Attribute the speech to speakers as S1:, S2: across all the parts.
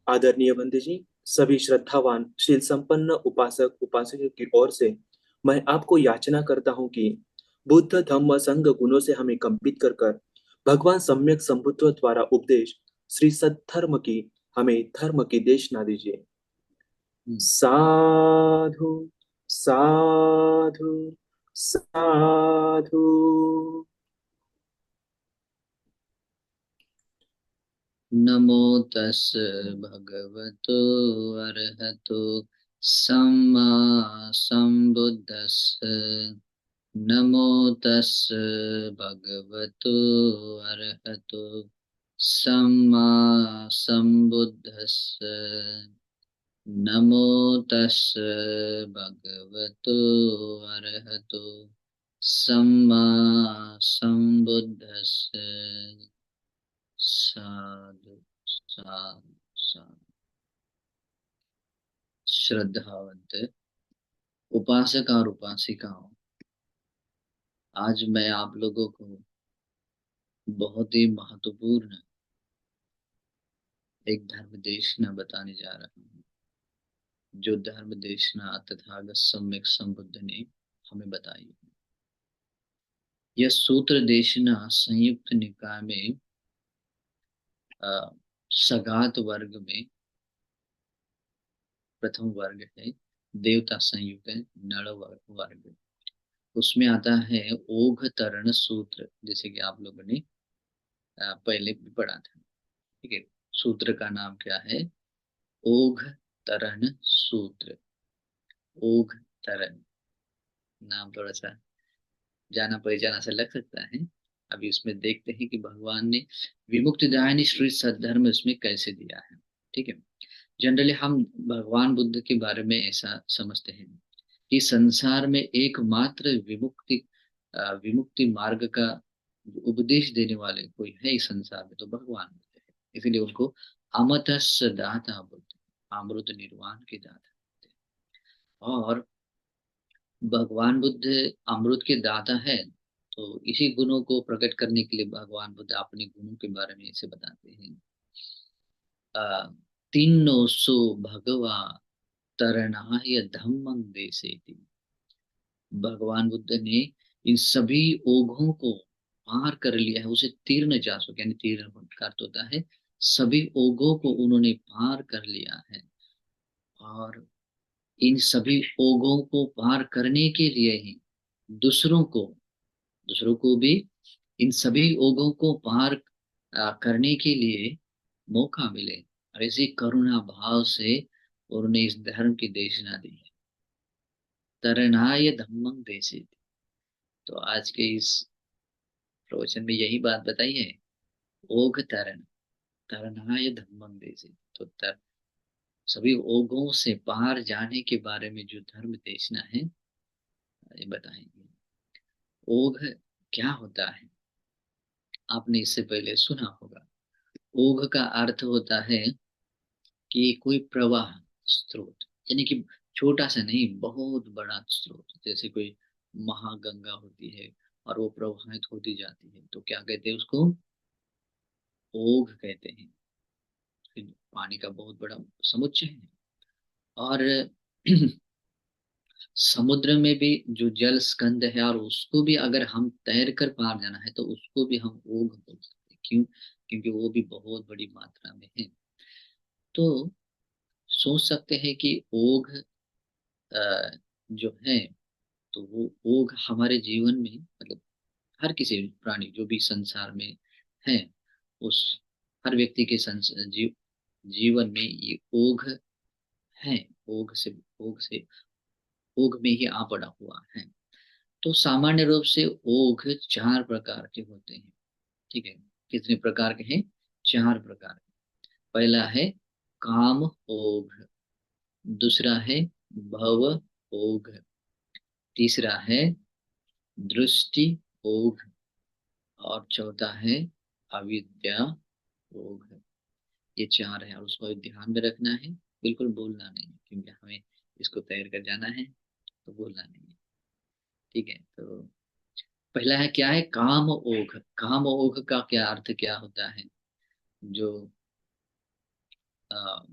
S1: आदरणीय बंधु जी, सभी श्रद्धावान शील संपन्न उपासक उपासक की ओर से मैं आपको याचना करता हूँ कि बुद्ध धम्म संघ गुणों से हमें कंपित कर कर भगवान सम्यक संबुद्ध द्वारा उपदेश श्री सद्धर्म की हमें धर्म की देशना दीजिए। साधु साधु साधु।
S2: नमो तस् भगवतो अरहतो सम्मा सम्बुद्धस्स। नमो तस् भगवतो अरहतो सम्मा सम्बुद्धस्स। नमो तस् भगवतो अरहतो सम्मा सम्बुद्धस्स। साधु साधु साधु। श्रद्धावंत उपासक और उपासिकाओं, आज मैं आप लोगों को बहुत ही महत्वपूर्ण एक धर्म देशना बताने जा रहा हूँ, जो धर्म देशना तथागत सम्यक संबुद्ध ने हमें बताई है। यह सूत्र देशना संयुक्त निकाय में सगात वर्ग में प्रथम वर्ग है। देवता संयुक्त है, नड़ वर्ग उसमें आता है। ओघ तरण सूत्र, जैसे कि आप लोगों ने पहले भी पढ़ा था। ठीक है, सूत्र का नाम क्या है? ओघ तरण सूत्र। ओघ तरण नाम थोड़ा सा जाना पहचाना सा लग सकता है। अभी उसमें देखते हैं कि भगवान ने विमुक्ति दायिनी श्री सद्धर्म इसमें कैसे दिया है। ठीक है, जनरली हम भगवान बुद्ध के बारे में ऐसा समझते हैं कि संसार में एकमात्र विमुक्ति मार्ग का उपदेश देने वाले कोई है इस संसार में, तो भगवान बुद्ध है। इसीलिए उनको अमृतस्य दाता बुद्ध, अमृत निर्वाण के दाता बोलते हैं। और भगवान बुद्ध अमृत के दाता है, तो इसी गुणों को प्रकट करने के लिए भगवान बुद्ध अपने गुणों के बारे में ऐसे बताते हैं। तीनों सो भगवा तरणाय धम्मं देसेति। भगवान बुद्ध ने इन सभी ओघों को पार कर लिया है। उसे तीर्ण जासो, यानी तीर्ण का अर्थ होता है सभी ओघों को उन्होंने पार कर लिया है। और इन सभी ओघों को पार करने के लिए ही दूसरों को दूसरों को भी इन सभी ओघों को पार करने के लिए मौका मिले, और इसी करुणा भाव से उन्होंने इस धर्म की देशना दी है। तरणाय धम्मं देशे। तो आज के इस प्रवचन में यही बात बताई है। ओघ तरण, तरणाय धम्मं देशे। तो सभी ओघों से पार जाने के बारे में जो धर्म देशना है, ये बताएंगे। ओघ क्या होता है, आपने इससे पहले सुना होगा। ओघ का अर्थ होता है कि कोई प्रवाह, स्रोत, यानी कि छोटा सा नहीं, बहुत बड़ा स्रोत। जैसे कोई महागंगा होती है और वो प्रवाहित होती जाती है, तो क्या कहते हैं उसको? ओघ कहते हैं। फिर पानी का बहुत बड़ा समुच्चय है। और समुद्र में भी जो जल स्कंद है, और उसको भी अगर हम तैर कर पार जाना है तो उसको भी हम ओघ बोल सकते हैं। क्यों? क्योंकि वो भी बहुत बड़ी मात्रा में है। तो सोच सकते हैं कि ओघ जो है, तो वो ओघ हमारे जीवन में, मतलब हर किसी प्राणी जो भी संसार में है, उस हर व्यक्ति के जीवन में ये ओघ है। ओघ में ही आ पड़ा हुआ है। तो सामान्य रूप से ओघ चार प्रकार के होते हैं। ठीक है, कितने प्रकार के हैं? चार प्रकार के। पहला है काम ओघ, दूसरा है भव ओघ, तीसरा है दृष्टि ओघ, और चौथा है अविद्या ओघ। ये चार है, और उसको ध्यान में रखना है, बिल्कुल भूलना नहीं है, क्योंकि हमें इसको तैर कर जाना है, तो भूलना नहीं है। ठीक है, तो पहला है, क्या है? काम ओघ। काम ओघ का क्या अर्थ क्या होता है? जो अ,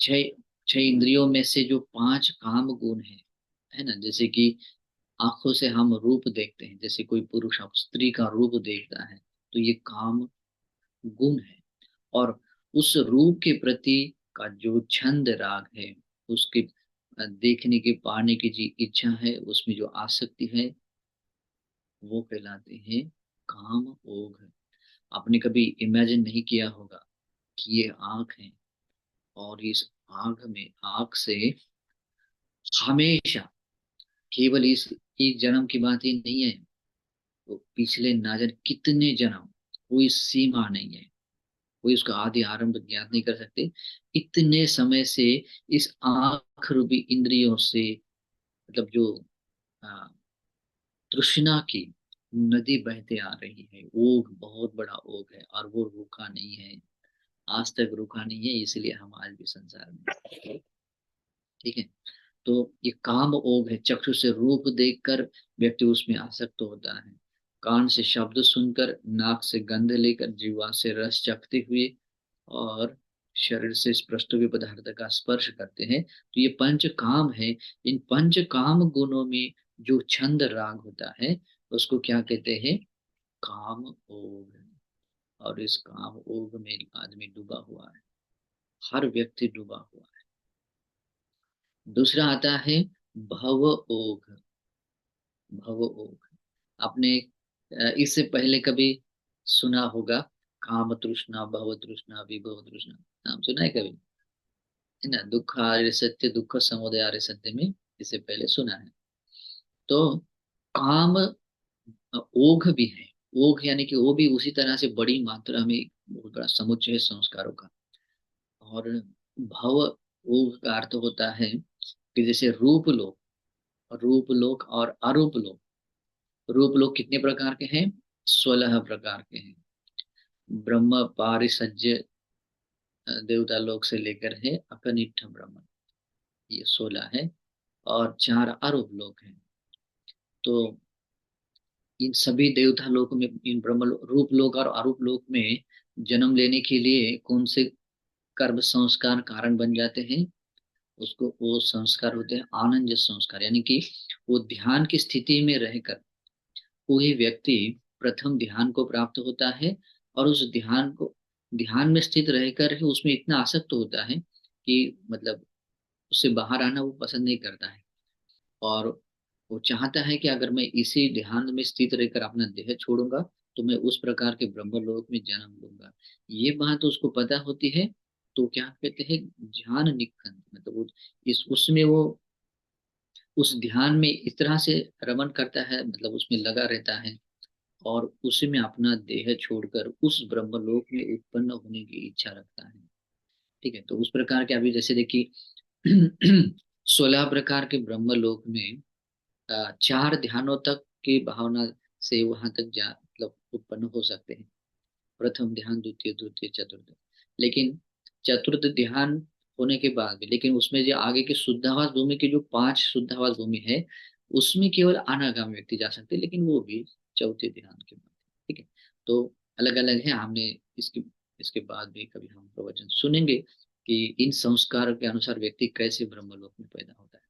S2: छह छह इंद्रियों में से जो पांच काम गुण है ना, जैसे कि आंखों से हम रूप देखते हैं, जैसे कोई पुरुष अब स्त्री का रूप देखता है तो ये काम गुण है। और उस रूप के प्रति का जो छंद राग है, उसके देखने के पाने की जो इच्छा है, उसमें जो आसक्ति है, वो कहलाते हैं काम ओघ। आपने कभी इमेजिन नहीं किया होगा कि ये आंख है, और इस आंख में, आंख से हमेशा, केवल इस जन्म की बात ही नहीं है, तो पिछले ना जाने कितने जन्म, कोई सीमा नहीं है, कोई उसका आदि आरंभ ज्ञात नहीं कर सकते। इतने समय से इस आंख रूपी इंद्रियों से, मतलब जो आ, तृष्णा की नदी बहते आ रही है, ओघ बहुत बड़ा ओघ है, और वो रुका नहीं है, आज तक रुका नहीं है, इसलिए हम आज भी संसार में हैं। ठीक है। तो ये काम ओघ है। चक्षु से रूप देखकर व्यक्ति उसमें आसक्त होता है, कान से शब्द सुनकर, नाक से गंध लेकर, जीवा से रस चखते हुए, और शरीर से स्पष्ट हुए पदार्थ का स्पर्श करते हैं। तो ये पंच काम है। इन पंच काम गुणों में जो छंद राग होता है, उसको क्या कहते हैं? काम ओघ। और इस काम ओघ में आदमी डूबा हुआ है, हर व्यक्ति डूबा हुआ है। दूसरा आता है भव ओघ। भव ओघ, आपने इससे पहले कभी सुना होगा, काम तृष्णा, भव तृष्णा, विभव तृष्णा, नाम सुना है कभी? है ना, दुख आर्य सत्य, दुख समुदय आर्य सत्य में इससे पहले सुना है। तो काम ओघ भी है। ओघ यानी कि वो भी उसी तरह से बड़ी मात्रा में बहुत बड़ा समुच्चय है संस्कारों का। और भव ओघ का अर्थ होता है कि जैसे रूप लोक, रूप लोक और अरूप लोक। रूप लोक कितने प्रकार के हैं? 16 प्रकार के हैं। ब्रह्म पारिसज्य देवता लोक से लेकर है अकनिष्ठ ब्रह्म, ये 16 है। और 4 अरूप लोक हैं। तो इन सभी देवता लोक में, इन ब्रह्म रूप लोक और अरूप लोक में जन्म लेने के लिए कौन से कर्म संस्कार कारण बन जाते हैं? उसको वो संस्कार होते हैं आनंद संस्कार, यानी कि वो ध्यान की स्थिति में रहकर कोई व्यक्ति प्रथम ध्यान को प्राप्त होता है, और उस ध्यान को, ध्यान में स्थित रहकर ही उसमें इतना आसक्त होता है कि मतलब उससे बाहर आना वो पसंद नहीं करता है। और वो चाहता है कि अगर मैं इसी ध्यान में स्थित रहकर अपना देह छोड़ूंगा तो मैं उस प्रकार के ब्रह्मलोक में जन्म लूंगा। ये बात उसको पता होती है। तो क्या कहते हैं? ध्यान निखंड, मतलब इस उसमें वो उस ध्यान में इस तरह से रमन करता है, मतलब उसमें लगा रहता है, और उसी में अपना देह छोड़कर उस ब्रह्मलोक में उत्पन्न होने की इच्छा रखता है। ठीक है। तो उस प्रकार के, अभी जैसे देखिए 16 प्रकार के ब्रह्मलोक में 4 ध्यानों तक की भावना से वहां तक जा, मतलब उत्पन्न हो सकते हैं। प्रथम ध्यान, द्वितीय, तृतीय, चतुर्थ। लेकिन चतुर्थ ध्यान होने के बाद भी, लेकिन उसमें जो आगे की शुद्धावास भूमि की जो 5 शुद्धावास भूमि है, उसमें केवल अनागामी व्यक्ति जा सकते हैं, लेकिन वो भी चौथे ध्यान के बाद। ठीक है। तो अलग अलग है। हमने इसके इसके बाद भी कभी हम प्रवचन सुनेंगे कि इन संस्कारों के अनुसार व्यक्ति कैसे ब्रह्मलोक में पैदा होता है।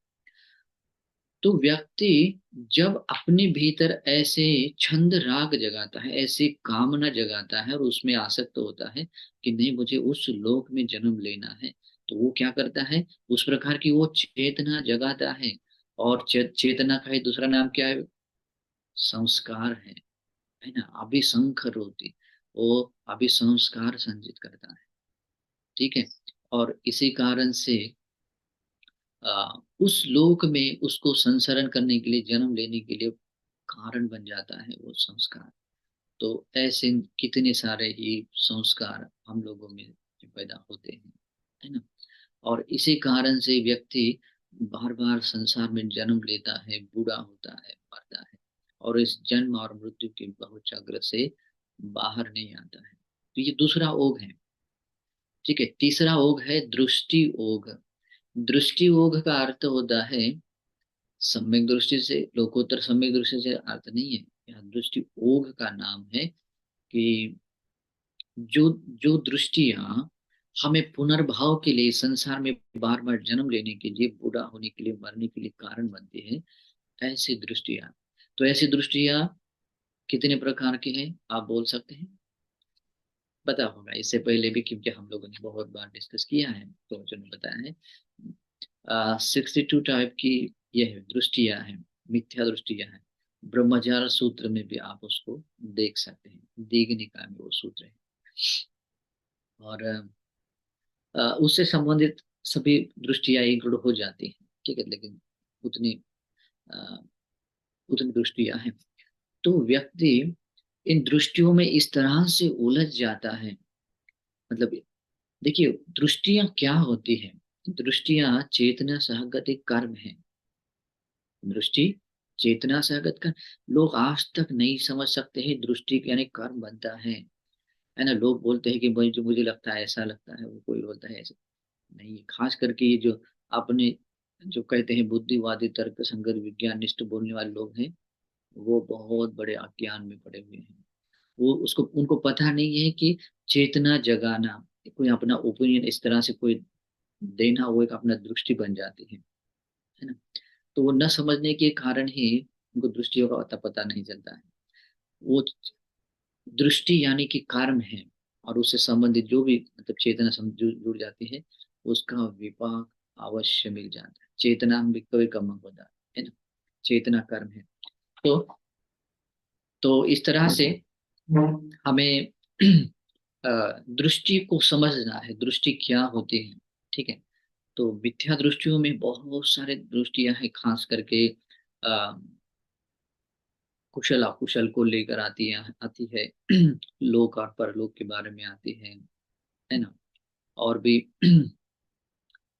S2: तो व्यक्ति जब अपने भीतर ऐसे छंद राग जगाता है, ऐसी कामना जगाता है, और उसमें आसक्त होता है कि नहीं, मुझे उस लोक में जन्म लेना है, तो वो क्या करता है? उस प्रकार की वो चेतना जगाता है। और चेतना का ही दूसरा नाम क्या है? संस्कार है ना, अभिसंखरोति, वो अभिसंस्कार संचित करता है। ठीक है। और इसी कारण से उस लोक में उसको संसरण करने के लिए, जन्म लेने के लिए कारण बन जाता है वो संस्कार। तो ऐसे कितने सारे ही संस्कार हम लोगों में पैदा होते हैं, है ना। और इसी कारण से व्यक्ति बार बार संसार में जन्म लेता है, बूढ़ा होता है, मरता है, और इस जन्म और मृत्यु के बहुचक्र से बाहर नहीं आता है। तो ये दूसरा ओघ है। ठीक है। तीसरा ओघ है दृष्टि ओघ। दृष्टि ओघ का अर्थ होता है सम्यक दृष्टि से, लोकोत्तर सम्यक दृष्टि से अर्थ नहीं है। यहाँ दृष्टि ओघ का नाम है कि जो जो दृष्टियां हमें पुनर्भाव के लिए संसार में बार बार जन्म लेने के लिए, बूढ़ा होने के लिए, मरने के लिए कारण बनती है ऐसी दृष्टियां। तो ऐसी दृष्टियां कितने प्रकार की हैं आप बोल सकते हैं? पता होगा इससे पहले भी, क्योंकि हम लोगों ने बहुत बार डिस्कस किया है, तो जो बताया है 62 टाइप की यह दृष्टियां हैं, मिथ्या दृष्टियां हैं। ब्रह्मचार सूत्र में भी आप उसको देख सकते हैं, दीघ निकाय में वो सूत्र है। और उससे संबंधित सभी दृष्टियां इंक्लूड हो जाती हैं, ठीक है, लेकिन उतनी अ, उतनी दृष्टियां हैं। तो व्यक्ति इन दृष्टियों में इस तरह से उलझ जाता है। मतलब देखिए, दृष्टियां क्या होती है? दृष्टियां चेतना सहगत एक कर्म है। दृष्टि चेतना सहगत कर्म। लोग आज तक नहीं समझ सकते हैं दृष्टि यानी कर्म बनता है ना। लोग बोलते हैं कि भाई जो मुझे लगता है ऐसा लगता है, वो कोई बोलता है ऐसा नहीं। खास करके ये जो अपने जो कहते हैं बुद्धिवादी, तर्क संगत, विज्ञान निष्ठ बोलने वाले लोग हैं, वो बहुत बड़े अज्ञान में पड़े हुए हैं। वो उसको उनको पता नहीं है कि चेतना जगाना, कोई अपना ओपिनियन इस तरह से कोई देना, वो एक अपना दृष्टि बन जाती है ना। तो वो न समझने के कारण ही उनको दृष्टियों का अता पता नहीं चलता है। वो दृष्टि यानी कि कर्म है, और उससे संबंधित जो भी मतलब चेतना जुड़ जाती है, उसका विपाक अवश्य मिल जाता है। चेतना हम भी कभी कम होता है ना। चेतना कर्म है। तो इस तरह से हमें दृष्टि को समझना है, दृष्टि क्या होती है, ठीक है। तो मिथ्या दृष्टियों में बहुत सारे दृष्टियां हैं, खास करके कुशल अकुशल को लेकर आती है लोक और परलोक के बारे में आती है ना। और भी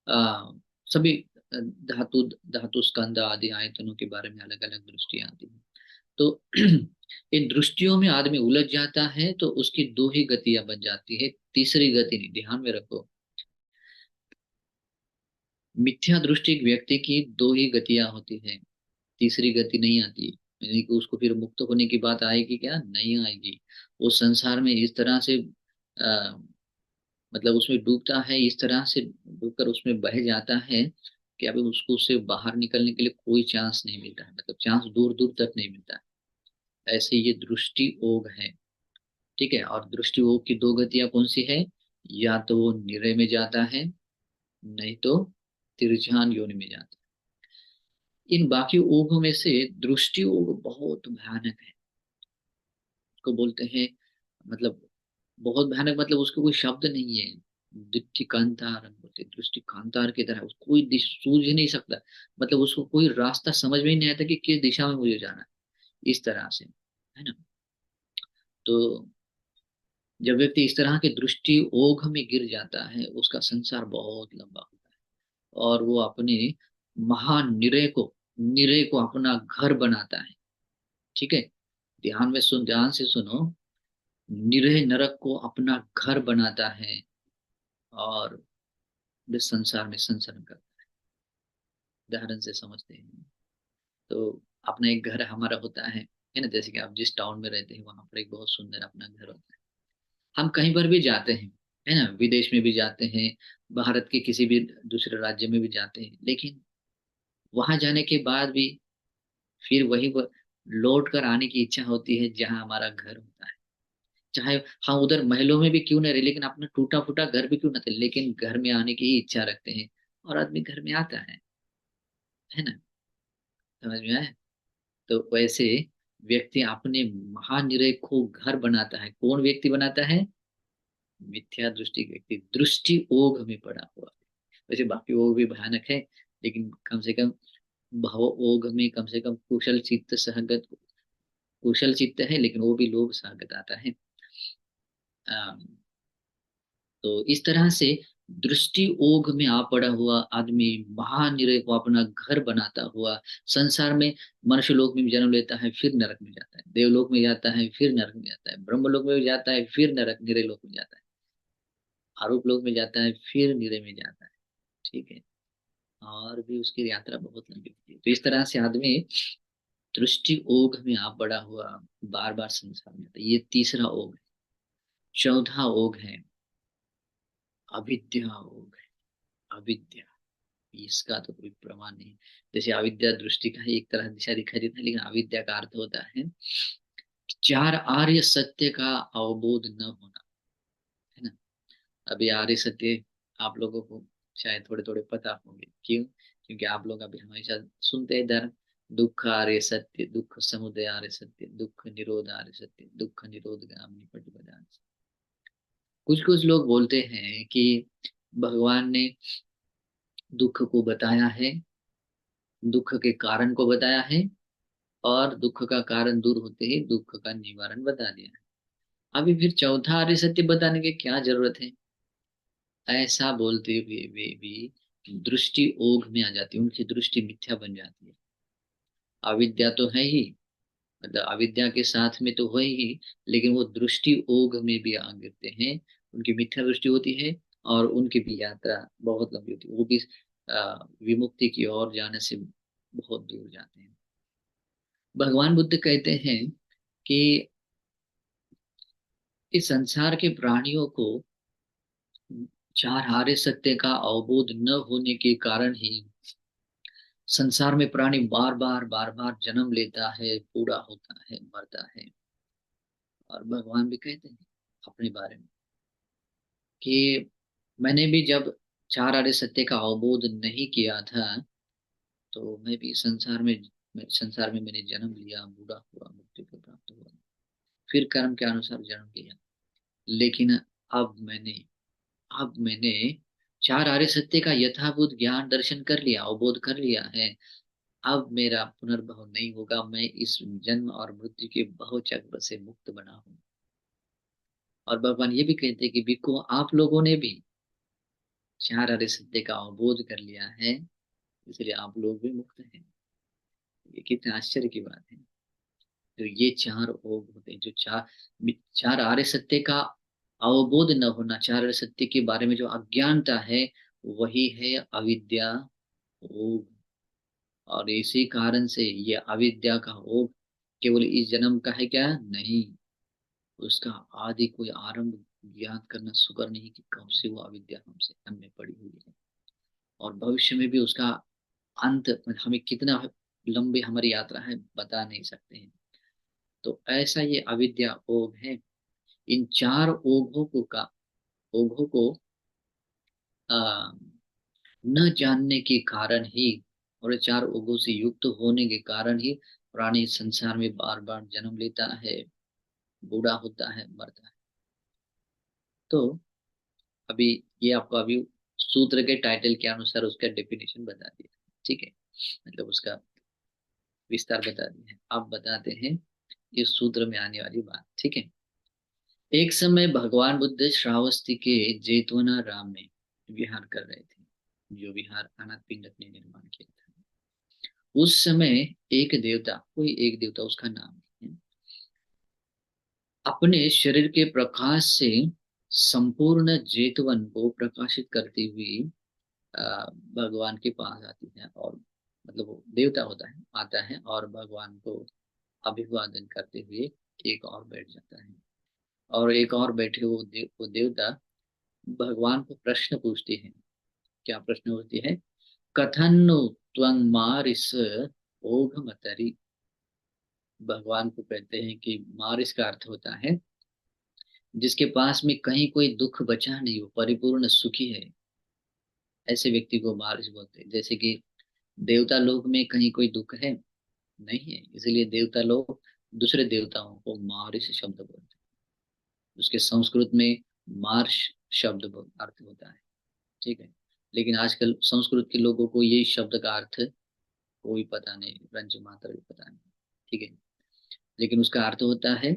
S2: आ, सभी धातु धातु स्कंद आदि आयतनों के बारे में अलग अलग दृष्टियां आती हैं। तो इन दृष्टियों में आदमी उलझ जाता है, तो उसकी दो ही गतियां बन जाती है, तीसरी गति नहीं। ध्यान में रखो, मिथ्या दृष्टि एक व्यक्ति की दो ही गतियां होती है, तीसरी गति नहीं आती। यानी कि उसको फिर मुक्त होने की बात आएगी क्या? नहीं आएगी। वो संसार में इस तरह से आ, मतलब उसमें डूबता है, इस तरह से डूबकर उसमें बह जाता है कि अभी उसको उससे बाहर निकलने के लिए कोई चांस नहीं मिलता है, मतलब चांस दूर दूर तक नहीं मिलता है। ऐसे ये दृष्टि ओघ है, ठीक है। और दृष्टि ओघ की दो गतियां कौन सी है? या तो वो निरय में जाता है, नहीं तो तिरछान योनि में जाता है। इन बाकी ओघों में से दृष्टि ओघ बहुत भयानक है। उसको बोलते हैं, मतलब बहुत भयानक, मतलब उसका कोई शब्द नहीं है। दृष्टि कांतार हम बोलते हैं, दृष्टि कांतार की तरह कोई सूझ ही नहीं सकता। मतलब उसको कोई रास्ता समझ में ही नहीं आता कि किस दिशा में मुझे जाना है, इस तरह से, है ना। तो जब व्यक्ति इस तरह के दृष्टि ओघ में गिर जाता है, उसका संसार बहुत लंबा होता है, और वो अपने महान निरय को अपना घर बनाता है, ठीक है। ध्यान से सुनो। निरय नरक को अपना घर बनाता है, और इस संसार में संचरण करता है। उदाहरण से समझते हैं तो अपना एक घर हमारा होता है ना। जैसे कि आप जिस टाउन में रहते हैं, वहां पर एक बहुत सुंदर अपना घर होता है। हम कहीं पर भी जाते हैं, है ना, विदेश में भी जाते हैं, भारत के किसी भी दूसरे राज्य में भी जाते हैं, लेकिन वहां जाने के बाद भी फिर वही लौट कर आने की इच्छा होती है जहाँ हमारा घर होता है। चाहे हम उधर महलों में भी क्यों न रहे, लेकिन अपना टूटा फूटा घर भी क्यों न थे, लेकिन घर में आने की ही इच्छा रखते हैं, और आदमी घर में आता है ना। समझ में आया? तो वैसे व्यक्ति अपने महानिरय को घर बनाता है। कौन व्यक्ति बनाता है? मिथ्या दृष्टि व्यक्ति, दृष्टि ओघ में पड़ा हुआ है। वैसे बाकी ओघ भी भयानक है, लेकिन कम से कम भाव ओघ में कम से कम कुशल चित्त है, लेकिन वो भी लोभ सहगत आता है। अम, तो इस तरह से दृष्टि ओघ में आ पड़ा हुआ आदमी महानिरय को अपना घर बनाता हुआ संसार में मनुष्य लोक में भी जन्म लेता है, फिर नरक में जाता है, देवलोक में जाता है, फिर नरक में जाता है, ब्रह्मलोक में भी जाता है, फिर नरक निरय लोक में जाता है, आरूप लोक में जाता है, फिर निरय में जाता है, ठीक है। और भी उसकी यात्रा बहुत लंबी होती है। तो इस तरह से आदमी दृष्टि ओघ में आ पड़ा हुआ बार बार संसार में आता है। ये तीसरा ओघ है। चौथा ओघ है अविद्या योग है, अविद्या, इसका तो कोई प्रमाण नहीं। जैसे अविद्या दृष्टि का ही एक तरह दिशा दिखाई देता है, लेकिन अविद्या का अर्थ होता है चार आर्य सत्य का अवबोध न होना, है ना। अभी आर्य सत्य आप लोगों को शायद थोड़े थोड़े पता होंगे, क्यों? क्योंकि आप लोग अभी हमेशा सुनते हैं धर्म, दुख आर्य सत्य, दुख समुदय आर्य सत्य, दुख निरोध आर्य सत्य, दुख निरोध गामिनी प्रतिपदा। कुछ कुछ लोग बोलते हैं कि भगवान ने दुख को बताया है, दुख के कारण को बताया है, और दुख का कारण दूर होते ही दुख का निवारण बता दिया है। अभी फिर चौथा आर्य सत्य बताने की क्या जरूरत है? ऐसा बोलते हुए वे भी दृष्टि ओघ में आ जाती है, उनकी दृष्टि मिथ्या बन जाती है। अविद्या तो है ही, मतलब अविद्या के साथ में तो है ही, लेकिन वो दृष्टि ओघ में भी आ गिरते हैं, उनकी मिथ्या दृष्टि होती है, और उनकी भी यात्रा बहुत लंबी होती है, वो भी विमुक्ति की ओर जाने से बहुत दूर जाते हैं। भगवान बुद्ध कहते हैं कि इस संसार के प्राणियों को चार आर्य सत्य का अवबोध न होने के कारण ही संसार में प्राणी बार बार जन्म लेता है, बूढ़ा होता है, मरता है। और भगवान भी कहते हैं अपने बारे में कि मैंने भी जब चार आर्य सत्य का अवबोध नहीं किया था, तो मैं भी संसार में मैंने जन्म लिया, बूढ़ा हुआ, मुक्ति को प्राप्त हुआ, फिर कर्म के अनुसार जन्म लिया। लेकिन अब मैंने चार आर्य सत्य का यथाभूत ज्ञान दर्शन कर लिया, अवबोध कर लिया है। अब मेरा पुनर्भव नहीं होगा, मैं इस जन्म और मृत्यु के बहुचक्र से मुक्त बना हूं। और भगवान ये भी कहते हैं कि भिक्खु, आप लोगों ने भी चार आर्य सत्य का अवबोध कर लिया है, इसलिए आप लोग भी मुक्त हैं। ये कितने आश्चर्य की बात है। तो ये चार ओघ होते हैं, जो चार चार आर्य सत्य का अवबोध न होना, चार आर्य सत्य के बारे में जो अज्ञानता है, वही है अविद्या ओघ। और इसी कारण से ये अविद्या का ओघ केवल इस जन्म का है क्या? नहीं, उसका आदि कोई आरंभ ज्ञात करना सुकर नहीं कि कब से वो अविद्या हमसे हम में पड़ी हुई है, और भविष्य में भी उसका अंत हमें कितना लंबी हमारी यात्रा है बता नहीं सकते हैं। तो ऐसा ये अविद्या ओघ है। इन चार ओघों को आ, न जानने के कारण ही, और ये चार ओघों से युक्त होने के कारण ही प्राणी संसार में बार बार जन्म लेता है, बूढ़ा होता है, मरता है। तो अभी ये आपको अभी सूत्र के टाइटल के अनुसार उसका डेफिनेशन बता दिया, ठीक है, मतलब उसका विस्तार बता दिया है। अब बताते हैं इस सूत्र में आने वाली बात, ठीक है। एक समय भगवान बुद्ध श्रावस्ती के जेतवना राम में विहार कर रहे थे, जो विहार अनाथ पिंडक ने निर्माण किया था। उस समय एक देवता उसका नाम है, अपने शरीर के प्रकाश से संपूर्ण जेतवन को प्रकाशित करती हुई भगवान के पास आती है, और मतलब वो देवता होता है, आता है और भगवान को अभिवादन करते हुए एक और बैठ जाता है। और एक और बैठे वो देवता भगवान को प्रश्न पूछती है। क्या प्रश्न होती है? कथन्नु त्वं मारिस ओघमतरी। भगवान को कहते हैं कि मारिस का अर्थ होता है जिसके पास में कहीं कोई दुख बचा नहीं हो, परिपूर्ण सुखी है, ऐसे व्यक्ति को मारिस बोलते हैं। जैसे कि देवता लोक में कहीं कोई दुख है नहीं है, इसलिए देवता लोग दूसरे देवताओं को मारिस शब्द बोलते हैं। उसके संस्कृत में मार्श अर्थ होता है, ठीक है। लेकिन आजकल संस्कृत के लोगों को ये शब्द का अर्थ कोई पता नहीं, रंज मात्र भी पता नहीं, ठीक है। लेकिन उसका अर्थ होता है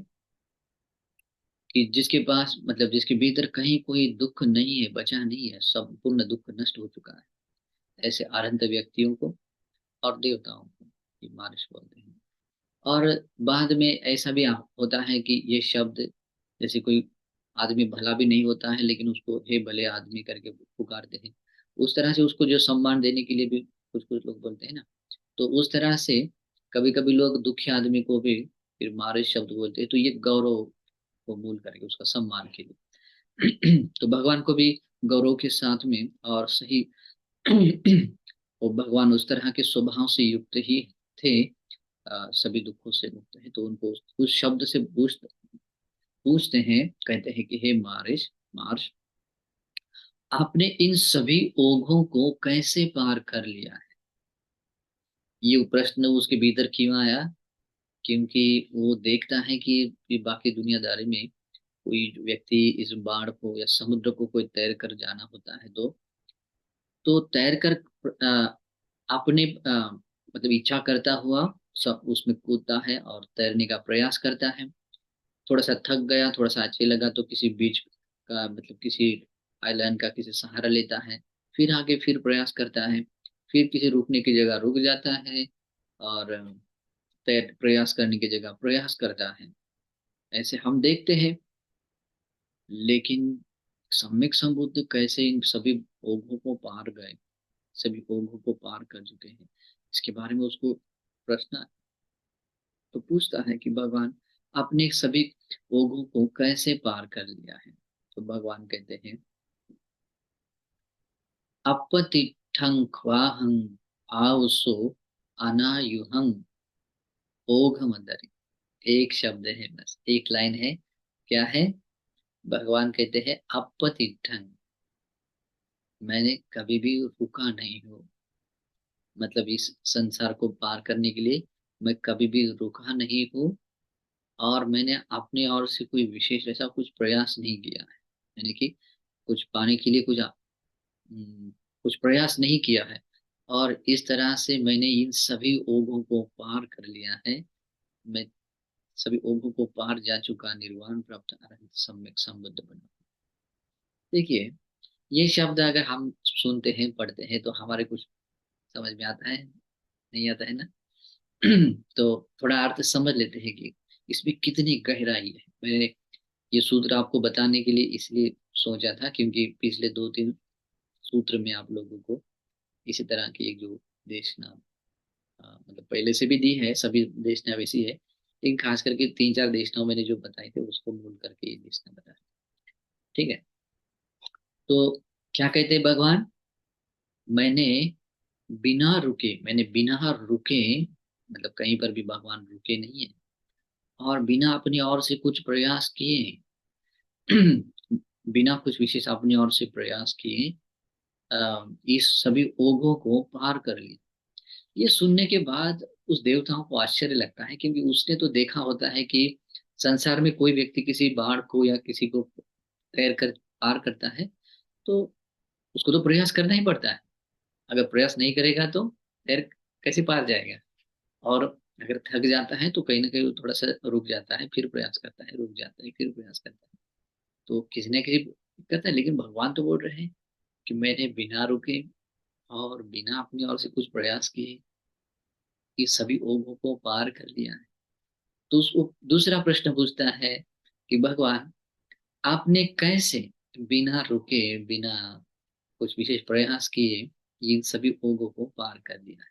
S2: कि जिसके पास मतलब जिसके भीतर कहीं कोई दुख नहीं है, बचा नहीं है, संपूर्ण दुख नष्ट हो चुका है, ऐसे अनंत व्यक्तियों को और देवताओं को ये मार्श बोलते हैं। और बाद में ऐसा भी होता है कि ये शब्द, जैसे कोई आदमी भला भी नहीं होता है लेकिन उसको हे भले आदमी करके पुकारते हैं, उस तरह से उसको जो सम्मान देने के लिए भी कुछ कुछ लोग बोलते हैं ना, तो उस तरह से कभी कभी लोग दुखी आदमी को भी फिर मारे शब्द बोलते हैं, तो ये गौरव को मूल करके उसका सम्मान के लिए। तो भगवान को भी गौरव के साथ में और सही वो भगवान उस तरह के स्वभाव से युक्त ही थे, सभी दुखों से मुक्त है, तो उनको उस शब्द से पूछते हैं, कहते हैं कि हे मारिश मार्श, आपने इन सभी ओघों को कैसे पार कर लिया है? ये प्रश्न उसके भीतर क्यों आया? क्योंकि वो देखता है कि ये बाकी दुनियादारी में कोई व्यक्ति इस बाढ़ को या समुद्र को कोई तैर कर जाना होता है, तो तैर कर अपने मतलब इच्छा करता हुआ सब उसमें कूदता है और तैरने का प्रयास करता है। थोड़ा सा थक गया, थोड़ा सा अच्छे लगा तो किसी बीच का मतलब किसी आइलैंड का किसी सहारा लेता है, फिर आगे फिर प्रयास करता है, फिर किसी रुकने की जगह रुक जाता है और तैर प्रयास करने की जगह प्रयास करता है। ऐसे हम देखते हैं। लेकिन सम्यक संबुद्ध कैसे इन सभी ओघों को पार गए, सभी ओघों को पार कर चुके हैं, इसके बारे में उसको प्रश्न तो पूछता है कि भगवान आपने सभी ओघों को कैसे पार कर लिया है? तो भगवान कहते हैं अपतिठं ख्वाहं आवसो अनायुहं ओघ मदरि। एक शब्द है, बस एक लाइन है। क्या है? भगवान कहते हैं अपतिठं, मैंने कभी भी रुका नहीं हूँ, मतलब इस संसार को पार करने के लिए मैं कभी भी रुका नहीं हूँ, और मैंने अपने ओर से कोई विशेष ऐसा कुछ प्रयास नहीं किया है, यानी कि कुछ पाने के लिए कुछ प्रयास नहीं किया है, और इस तरह से मैंने इन सभी ओघों को पार कर लिया है। मैं सभी ओघों को पार जा चुका, निर्वाण प्राप्त अरहत सम्यक संबुद्ध बना। देखिए, ये शब्द अगर हम सुनते हैं पढ़ते हैं तो हमारे कुछ समझ में आता है, नहीं आता है ना? तो थोड़ा अर्थ समझ लेते हैं कि इसमें कितनी गहराई है। मैंने ये सूत्र आपको बताने के लिए इसलिए सोचा था क्योंकि पिछले 2-3 सूत्र में आप लोगों को इसी तरह की एक जो देश नाम मतलब पहले से भी दी है, सभी देश नाम वैसी है, लेकिन खास करके 3-4 देश नाम मैंने जो बताए थे उसको मूल करके ये देश नाम बताया। ठीक है, तो क्या कहते हैं भगवान? मैंने मैंने बिना रुके, मतलब कहीं पर भी भगवान रुके नहीं है, और बिना अपनी ओर से कुछ प्रयास किए, बिना कुछ विशेष अपनी ओर से प्रयास किए इस सभी ओघों को पार कर लिया। ये सुनने के बाद उस देवताओं को आश्चर्य लगता है, क्योंकि उसने तो देखा होता है कि संसार में कोई व्यक्ति किसी बाढ़ को या किसी को तैर कर पार करता है तो उसको तो प्रयास करना ही पड़ता है। अगर प्रयास नहीं करेगा तो तैर कैसे पार जाएगा? और अगर थक जाता है तो कहीं ना कहीं वो थोड़ा सा रुक जाता है, फिर प्रयास करता है, रुक जाता है, फिर प्रयास करता है, तो किसी न किसी दिक्कत है। लेकिन भगवान तो बोल रहे हैं कि मैंने बिना रुके और बिना अपनी ओर से कुछ प्रयास किए ये सभी ओघों को पार कर लिया है। तो उसको दूसरा प्रश्न पूछता है कि भगवान आपने कैसे बिना रुके, बिना कुछ विशेष प्रयास किए इन सभी ओघों को पार कर दिया है?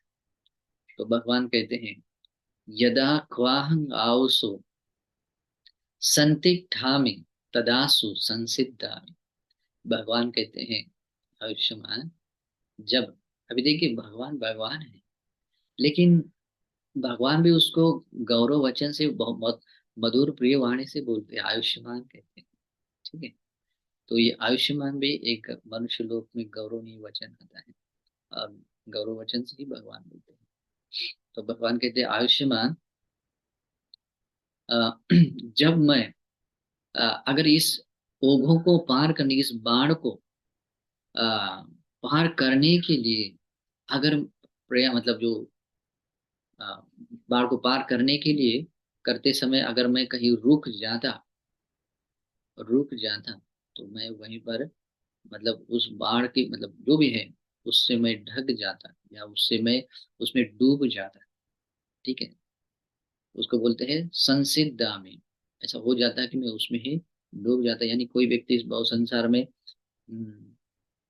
S2: तो भगवान कहते हैं यदा क्वाहं आओसो संतिष्ठामि तदासु संसिद्धामि। भगवान कहते हैं आयुष्मान, जब, अभी देखिए भगवान भगवान है, लेकिन भगवान भी उसको गौरव वचन से बहुत बहुत मधुर प्रिय वाणी से बोलते हैं, आयुष्मान कहते हैं। ठीक है, तो ये आयुष्मान भी एक मनुष्य लोक में गौरवनीय वचन आता है, और गौरव वचन से ही भगवान बोलते हैं। तो भगवान कहते हैं आयुष्मान, जब मैं अगर इस ओघों को पार करने, इस बाढ़ को अ, पार करने के लिए, अगर मतलब जो अ, बाढ़ को पार करने के लिए करते समय अगर मैं कहीं रुक जाता तो मैं वहीं पर मतलब उस बाढ़ की मतलब जो भी है उससे मैं ढक जाता, या उससे मैं उसमें डूब जाता। ठीक है, उसको बोलते हैं संसिद्धा में, ऐसा हो जाता है कि मैं उसमें ही डूब जाता, यानी कोई व्यक्ति इस भाव संसार में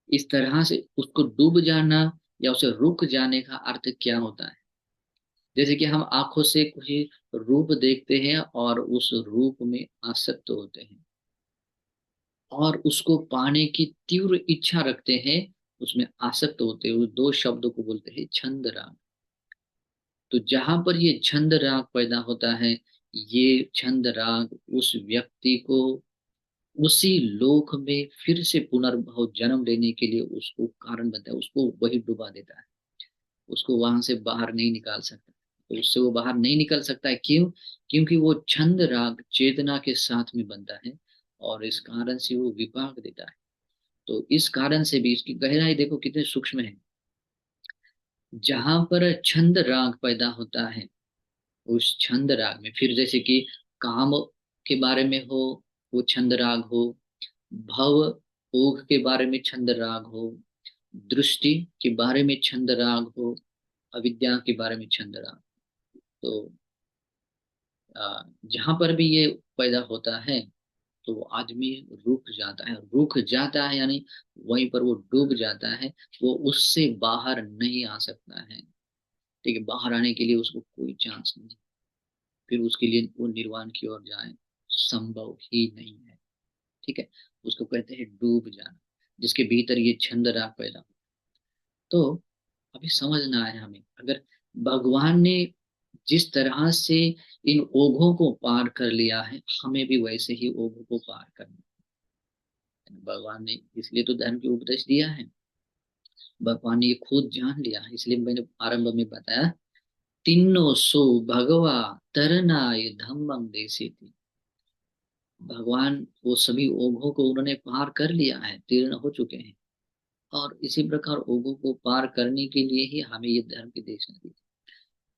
S2: इस तरह से उसको डूब जाना या उसे रुक जाने का अर्थ क्या होता है? जैसे कि हम आंखों से कोई रूप देखते हैं और उस रूप में आसक्त होते हैं, और उसको पाने की तीव्र इच्छा रखते हैं, उसमें आसक्त होते हुए, दो शब्दों को बोलते हैं छंद राग। तो जहां पर ये छंद राग पैदा होता है, ये छंद राग उस व्यक्ति को उसी लोक में फिर से पुनर्भव जन्म लेने के लिए उसको कारण बनता है, उसको वही डुबा देता है, उसको वहां से बाहर नहीं निकाल सकता। तो उससे वो बाहर नहीं निकल सकता है, क्यों? क्योंकि वो छंद राग चेतना के साथ में बनता है, और इस कारण से वो विपाक देता है। तो इस कारण से भी इसकी गहराई देखो कितने सूक्ष्म है। जहां पर छंद राग पैदा होता है, उस छंद राग में फिर जैसे कि काम के बारे में हो, वो छंद राग हो, भव भोग के बारे में छंद राग हो, दृष्टि के बारे में छंद राग हो, अविद्या के बारे में छंद राग। तो जहां पर भी ये पैदा होता है, तो वो आदमी रुक जाता है, रुक जाता है यानी वहीं पर वो डूब जाता है, वो उससे बाहर नहीं आ सकता है। ठीक है, बाहर आने के लिए उसको कोई चांस नहीं, फिर उसके लिए वो निर्वाण की ओर जाए संभव ही नहीं है। ठीक है, उसको कहते हैं डूब जाना, जिसके भीतर ये छंद राग पैदा हो। तो अभी समझना है हमें, अगर भगवान ने जिस तरह से इन ओघों को पार कर लिया है, हमें भी वैसे ही ओघों को पार करना है। भगवान ने इसलिए तो धर्म की उपदेश दिया है, भगवान ने ये खुद जान लिया है, इसलिए मैंने आरंभ में बताया, तीनों सो भगवा तरनाय धम्मं देसी थी। भगवान वो सभी ओघों को उन्होंने पार कर लिया है, तीर्ण हो चुके हैं, और इसी प्रकार ओघों को पार करने के लिए ही हमें ये धर्म की देशना दी।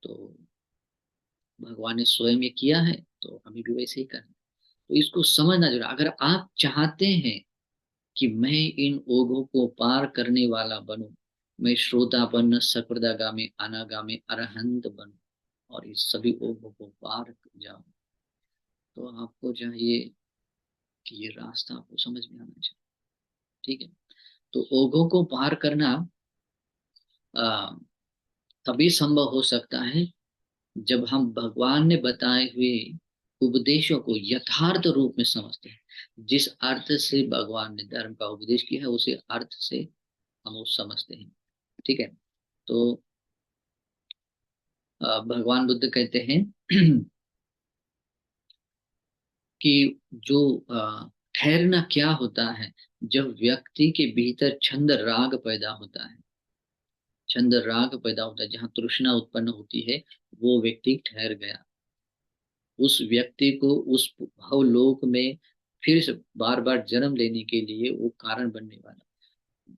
S2: तो भगवान ने स्वयं ये किया है, तो हमें भी वैसे ही करना। तो इसको समझना जरूर, अगर आप चाहते हैं कि मैं इन ओघों को पार करने वाला बनूं, मैं श्रोतापन्न सकृदागामी अनागामी अरहंत बनूं, और इस सभी ओघों को पार जाऊं, तो आपको चाहिए कि ये रास्ता आपको समझ में आना चाहिए। ठीक है, तो ओघों को पार करना आ, तभी संभव हो सकता है जब हम भगवान ने बताए हुए उपदेशों को यथार्थ रूप में समझते हैं। जिस अर्थ से भगवान ने धर्म का उपदेश किया है, उसी अर्थ से हम वो समझते हैं। ठीक है, तो भगवान बुद्ध कहते हैं कि जो ठहरना क्या होता है, जब व्यक्ति के भीतर छंद राग पैदा होता है, छंद राग पैदा होता है, जहाँ तृष्णा उत्पन्न होती है, वो व्यक्ति ठहर गया। उस व्यक्ति को उस भवलोक में फिर से बार बार जन्म लेने के लिए वो कारण बनने वाला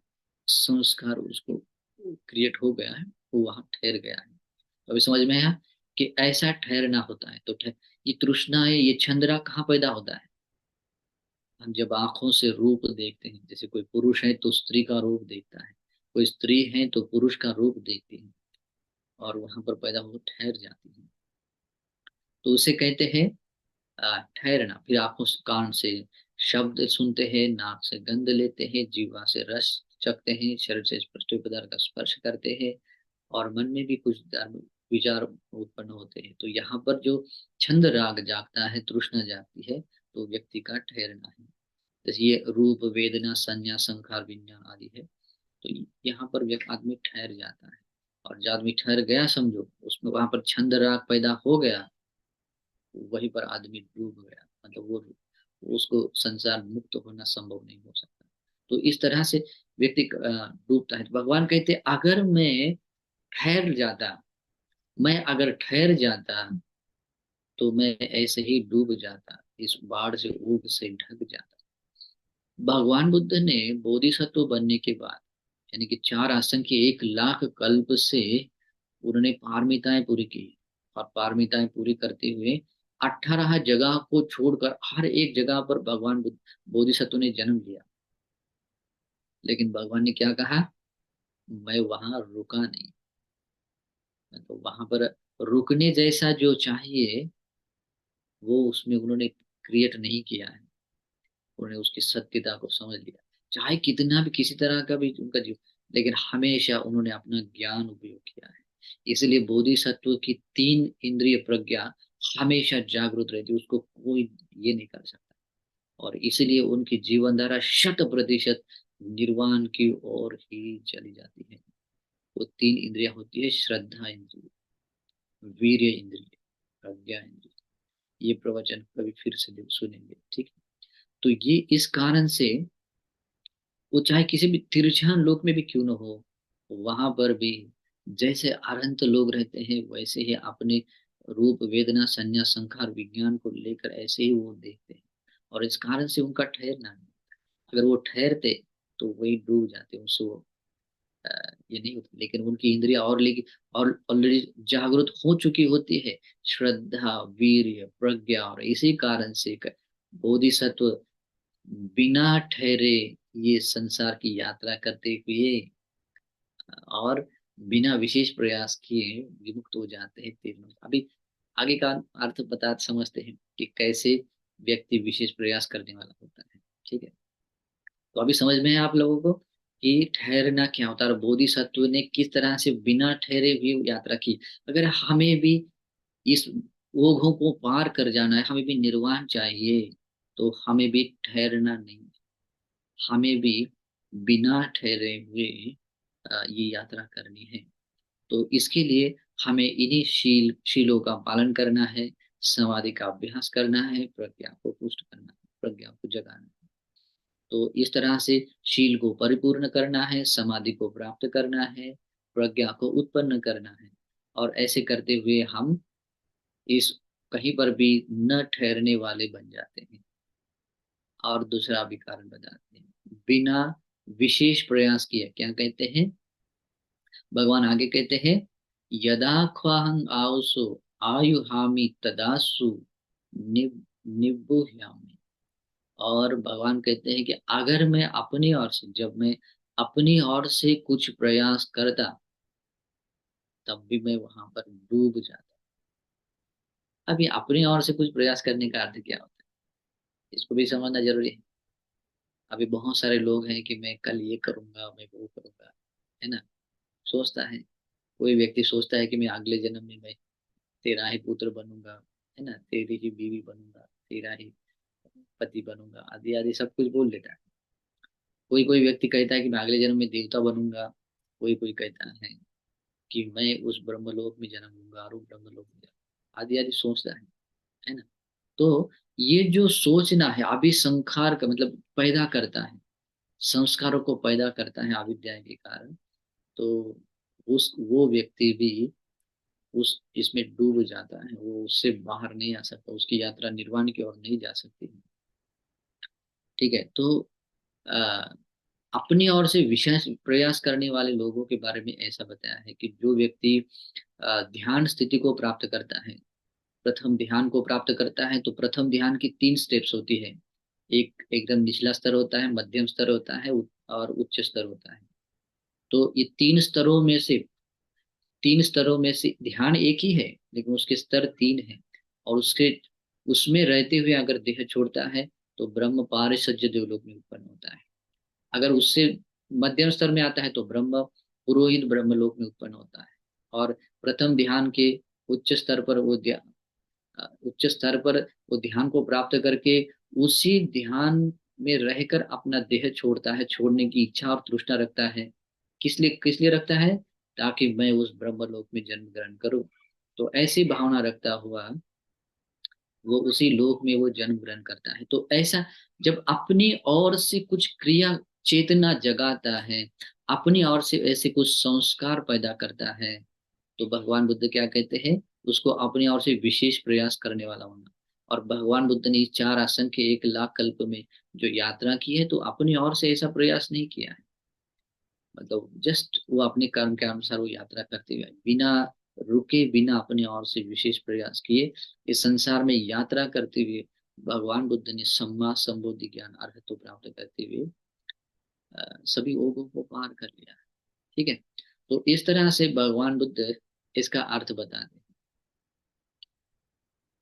S2: संस्कार उसको क्रिएट हो गया है, वो वहां ठहर गया है। अभी समझ में आया कि ऐसा ठहरना होता है। तो ये तृष्णा है, ये छंद्रा कहाँ पैदा होता है? हम जब आंखों से रूप देखते हैं, जैसे कोई पुरुष है तो स्त्री का रूप देखता है, कोई स्त्री है तो पुरुष का रूप देखती है, और वहां पर पैदा हो ठहर जाती है। तो उसे कहते हैं ठहरना। फिर आंखों से कान से शब्द सुनते हैं, नाक से गंध लेते हैं, जीवा से रस चखते हैं, शरीर से स्पर्श पदार्थ का स्पर्श करते हैं, और मन में भी कुछ धर्म विचार उत्पन्न होते हैं। तो यहाँ पर जो छंद राग जागता है, तृष्णा जागती है, तो व्यक्ति का ठहरना है। जैसे ये रूप वेदना संज्ञा संखार विज्ञान आदि है, तो यहाँ पर व्यक्ति आदमी ठहर जाता है। और जब आदमी ठहर गया, समझो उसमें वहां पर छंद राग पैदा हो गया, वहीं पर आदमी डूब गया, मतलब वो उसको संसार मुक्त होना संभव नहीं हो सकता। तो इस तरह से व्यक्ति डूबता है। तो भगवान कहते अगर मैं ठहर जाता, मैं अगर ठहर जाता, तो मैं ऐसे ही डूब जाता, इस बाढ़ से ऊब से ढक जाता। भगवान बुद्ध ने बोधिसत्व बनने के बाद, यानी कि 4 असंख्य 1 लाख कल्प से उन्होंने पारमिताएं पूरी की, और पारमिताएं पूरी करते हुए 18 जगह को छोड़कर हर एक जगह पर भगवान बुद्ध बोधिसत्व ने जन्म लिया। लेकिन भगवान ने क्या कहा? मैं वहां रुका नहीं। तो वहां पर रुकने जैसा जो चाहिए, वो उसमें उन्होंने क्रिएट नहीं किया है। उन्होंने उसकी सत्यता को समझ लिया, चाहे कितना भी किसी तरह का भी उनका जीव, लेकिन हमेशा उन्होंने अपना ज्ञान उपयोग किया है। इसलिए बोधिसत्व की 3 इंद्रिय प्रज्ञा हमेशा जागृत रहती है, उसको कोई ये नहीं कर सकता। और इसीलिए उनकी जीवन धारा 100% निर्वाण की ओर ही चली जाती है। वो 3 इंद्रियां होती है, श्रद्धा इंद्रिय, वीर्य इंद्रिय, प्रज्ञा इंद्रिय। ये प्रवचन कभी फिर से सुनेंगे, ठीक है। तो ये इस कारण से वो चाहे किसी भी तिरछान लोक में भी क्यों न हो, वहां पर भी जैसे अनंत लोग रहते हैं वैसे ही अपने रूप वेदना संज्ञा संखार विज्ञान को लेकर ऐसे ही वो देखते हैं। और इस कारण से उनका ठहरना नहीं। अगर वो ठहरते तो वही डूब जाते, उसको अ, ये नहीं होता। लेकिन उनकी इंद्रिया और लेकिन और ऑलरेडी जागृत हो चुकी होती है, श्रद्धा वीर्य प्रज्ञा, और इसी कारण से बोधिसत्व बिना ठहरे ये संसार की यात्रा करते हुए और बिना विशेष प्रयास किए विमुक्त हो जाते हैं तीनों। अभी आगे का अर्थ बता समझते हैं कि कैसे व्यक्ति विशेष प्रयास करने वाला होता है, ठीक है। तो अभी समझ में है आप लोगों को कि ठहरना क्या होता है और बोधिसत्व ने किस तरह से बिना ठहरे हुए यात्रा की। अगर हमें भी इस ओघों को पार कर जाना है, हमें भी निर्वाण चाहिए, तो हमें भी ठहरना नहीं, हमें भी बिना ठहरे हुए ये यात्रा करनी है। तो इसके लिए हमें इन्हीं शीलों का पालन करना है, समाधि का अभ्यास करना है, प्रज्ञा को पुष्ट करना है, प्रज्ञा को जगाना है। तो इस तरह से शील को परिपूर्ण करना है, समाधि को प्राप्त करना है, प्रज्ञा को उत्पन्न करना है। और ऐसे करते हुए हम इस कहीं पर भी न ठहरने वाले बन जाते हैं। और दूसरा भी कारण बताते हैं, बिना विशेष प्रयास किए क्या कहते हैं, भगवान आगे कहते हैं, यदा ख्वाहं आउसो आयुहामि तदासु निबुह्यामि। और भगवान कहते हैं कि अगर मैं अपनी ओर से, जब मैं अपनी ओर से कुछ प्रयास करता, तब भी मैं वहां पर डूब जाता। अभी अपनी ओर से कुछ प्रयास करने का अर्थ क्या होता है, इसको भी समझना जरूरी है। अभी बहुत सारे लोग हैं कि मैं कल ये करूंगा, मैं वो करूंगा, है ना, सोचता है। कोई व्यक्ति सोचता है कि मैं अगले जन्म में मैं तेरा ही पुत्र बनूंगा, है ना, तेरी ही बीवी बनूंगा, तेरा ही पति बनूंगा, आदि आदि सब कुछ बोल देता है। कोई कोई व्यक्ति कहता है कि मैं अगले जन्म में देवता बनूंगा, कोई कोई कहता है कि मैं उस ब्रह्मलोक में जन्म लूंगा और ब्रह्मलोक में आदि आदि सोचता है ना। तो ये जो सोचना है अभिसंखार का मतलब पैदा करता है, संस्कारों को पैदा करता है अविद्या के कारण। तो उस वो व्यक्ति भी उस इसमें डूब जाता है, वो उससे बाहर नहीं आ सकता, उसकी यात्रा निर्वाण की ओर नहीं जा सकती है, ठीक है। तो अ, अपनी ओर से विशेष प्रयास करने वाले लोगों के बारे में ऐसा बताया है कि जो व्यक्ति ध्यान स्थिति को प्राप्त करता है, प्रथम ध्यान को प्राप्त करता है, तो प्रथम ध्यान की 3 स्टेप्स होती है। एक एकदम निचला स्तर होता है, मध्यम स्तर होता है और उच्च स्तर होता है। तो ये 3 स्तरों में से ध्यान एक ही है, लेकिन उसके स्तर 3 है। और उसके उसमें रहते हुए अगर देह छोड़ता है तो ब्रह्म पारिषज्य देवलोक में उत्पन्न होता है। अगर उससे मध्यम स्तर में आता है तो ब्रह्म पुरोहित ब्रह्मलोक में उत्पन्न होता है। और प्रथम ध्यान के उच्च स्तर पर वो उच्च स्तर पर वो ध्यान को प्राप्त करके उसी ध्यान में रहकर अपना देह छोड़ता है, छोड़ने की इच्छा और तृष्णा रखता है। किस लिए रखता है, ताकि मैं उस ब्रह्मलोक में जन्म ग्रहण करूं। तो ऐसी भावना रखता हुआ वो उसी लोक में वो जन्म ग्रहण करता है। तो ऐसा जब अपनी ओर से कुछ क्रिया चेतना जगाता है, अपनी ओर से ऐसे कुछ संस्कार पैदा करता है, तो भगवान बुद्ध क्या कहते हैं, उसको अपनी ओर से विशेष प्रयास करने वाला होना। और भगवान बुद्ध ने इस 4 असंख्य 1 लाख कल्प में जो यात्रा की है, तो अपनी ओर से ऐसा प्रयास नहीं किया है। मतलब जस्ट वो अपने कर्म के अनुसार वो यात्रा करते हुए बिना रुके, बिना अपने ओर से विशेष प्रयास किए, इस संसार में यात्रा करते हुए भगवान बुद्ध ने सम्मा संबोधि ज्ञान अर्हतो प्राप्त करते हुए सभी ओगों को पार कर लिया, ठीक है। तो इस तरह से भगवान बुद्ध इसका अर्थ बताते हैं,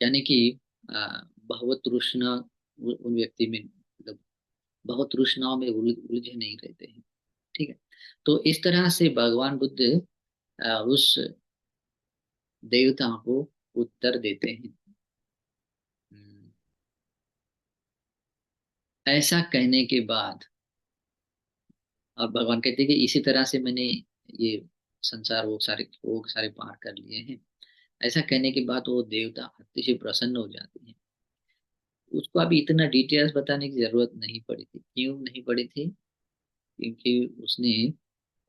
S2: यानी कि भगवत तृष्णा उन व्यक्ति में मतलब बहुत तृष्णाओं में उलझे नहीं रहते हैं, ठीक है। तो इस तरह से भगवान बुद्ध उस देवता को उत्तर देते हैं। हम्म, ऐसा कहने के बाद, और भगवान कहते हैं कि इसी तरह से मैंने ये संसार वो सारे पार कर लिए हैं। ऐसा कहने के बाद वो देवता अतिशय प्रसन्न हो जाते हैं। उसको अभी इतना डिटेल्स बताने की जरूरत नहीं पड़ी थी। क्यों नहीं पड़ी थी? क्योंकि उसने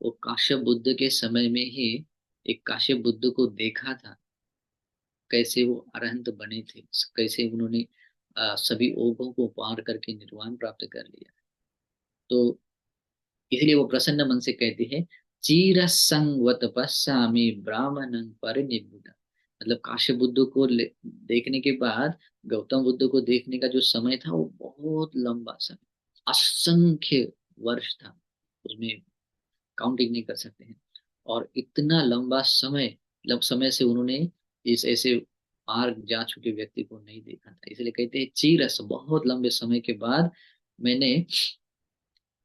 S2: वो काश्यप बुद्ध के समय में ही एक काश्यप बुद्ध को देखा था, कैसे वो अरहंत बने थे, कैसे उन्होंने सभी ओघों को पार करके निर्वाण प्राप्त कर लिया। तो इसलिए वो प्रसन्न मन से कहते हैं, चीर संगवत पश्यामि ब्राह्मणं परिनिब्बुता। मतलब काश्यप बुद्ध को देखने के बाद, गौतम बुद्ध को देखने का जो समय था वो बहुत लंबा समय, असंख्य वर्ष था, उसमें काउंटिंग नहीं कर सकते हैं। और इतना लंबा समय, समय से उन्होंने इस ऐसे पार जा चुके व्यक्ति को नहीं देखा था। इसलिए कहते हैं चीरस, बहुत लंबे समय के बाद मैंने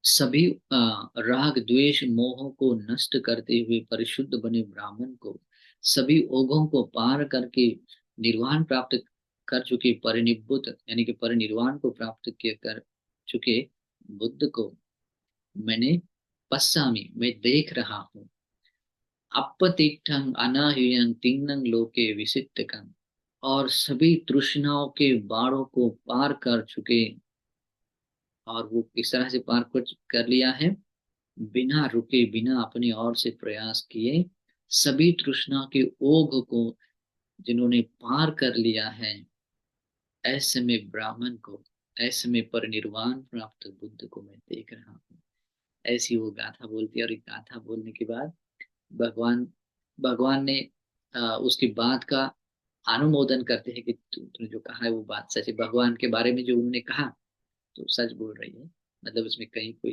S2: सभी राग द्वेष मोह को नष्ट करते हुए परिशुद्ध बने ब्राह्मण को, सभी ओघों को पार करके निर्वाण प्राप्त कर चुके परिनिब्बुत यानी कि परिनिर्वाण को प्राप्त कर चुके बुद्ध को मैंने पश्यामि, मैं देख रहा हूँ। अपतिष्ठं अनाह्युयं तीर्णं लोके विसिद्धकं, और सभी तृष्णाओं के बाड़ों को पार कर चुके। और वो किस तरह से पार कर लिया है? बिना रुके, बिना अपनी ओर से प्रयास किए, सभी तृष्णा के ओघ को जिन्होंने पार कर लिया है, ऐसे में ब्राह्मण को, ऐसे में परिनिर्वाण प्राप्त बुद्ध को मैं देख रहा हूँ। ऐसी वो गाथा बोलती है। और एक गाथा बोलने के बाद भगवान भगवान ने उसकी बात का अनुमोदन करते हैं कि तुमने जो कहा है वो बात सच है। भगवान के बारे में जो उन्होंने कहा तो सच बोल रही है, मतलब उसमें कहीं कोई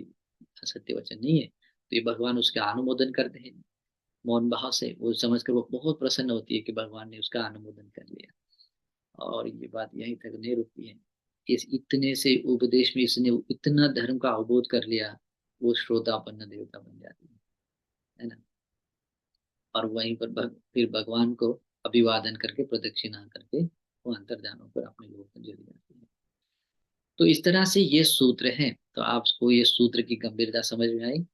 S2: असत्य वचन नहीं है। तो ये भगवान उसका अनुमोदन करते हैं मौन भाव से। वो समझकर वो बहुत प्रसन्न होती है कि भगवान ने उसका अनुमोदन कर लिया। और ये बात यहीं तक नहीं रुकती है, इस इतने से उपदेश में इसने इतना धर्म का अवबोध कर लिया, वो श्रोतापन्न देवता बन जाती है ना। और वहीं पर फिर भगवान को अभिवादन करके प्रदक्षिणा करके वो अंतर्धान होकर अपने लोगों को चली जाती है। तो इस तरह से ये सूत्र है। तो आपको ये सूत्र की गंभीरता समझ में आई?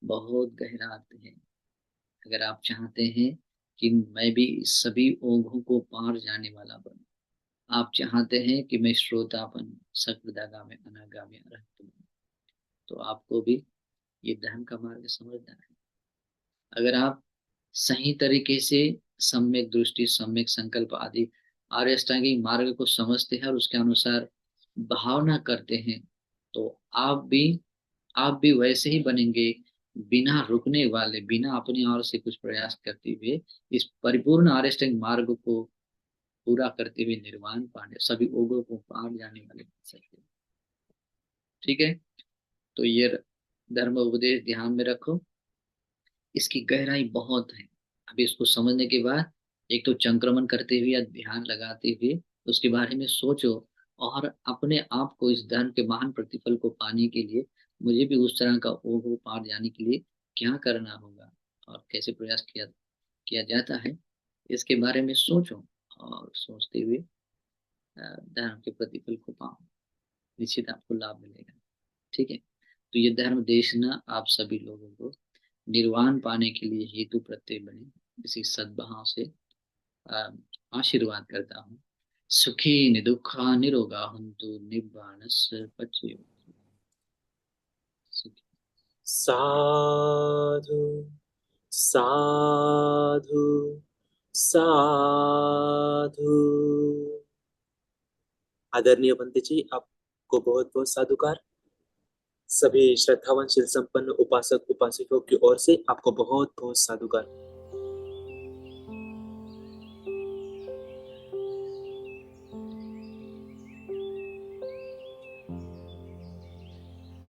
S2: बहुत गहरा अर्थ है। अगर आप चाहते हैं कि मैं भी इस सभी ओघों को पार जाने वाला बनूं, आप चाहते हैं कि मैं श्रोता बनूं, सकृदागामी अनागामी अरहत बनूं, तो आपको भी ये धर्म का मार्ग समझना है। अगर आप सही तरीके से सम्यक दृष्टि, सम्यक संकल्प आदि आर्य अष्टांगिक मार्ग को समझते हैं और उसके अनुसार भावना करते हैं, तो आप भी वैसे ही बनेंगे, बिना रुकने वाले, बिना अपनी ओर से कुछ प्रयास करते हुए इस परिपूर्ण आर्य अष्टांगिक मार्ग को पूरा करते हुए निर्वाण पाने, सभी ओगों को पार जाने वाले बन सकते हैं। ठीक है? तो ये धर्म उपदेश ध्यान में रखो, इसकी गहराई बहुत है। अभी इसको समझने के बाद एक तो संक्रमण करते हुए या ध्यान लगाते हुए उसके बारे में सोचो, और अपने आप को इस धर्म के महान प्रतिफल को पाने के लिए, मुझे भी उस तरह का ओघ पार जाने के लिए क्या करना होगा और कैसे प्रयास किया किया जाता है, इसके बारे में सोचो। और सोचते हुए धर्म के प्रतिफल को पाओ, निश्चित आपको लाभ मिलेगा। ठीक है? तो ये धर्म देशना आप सभी लोगों को निर्वाण पाने के लिए हेतु प्रत्यय बने, इसी सद्भाव से अ, आशीर्वाद करता हूँ। सुखी निदुखा निरोगा हन्तु निब्बाणस्य पच्यु। सुखी।
S1: साधु साधु साधु। आदरणीय पंडित जी, आपको बहुत बहुत साधुकार। सभी श्रद्धावान शील संपन्न उपासक उपासिकों की ओर से आपको बहुत बहुत साधुकार।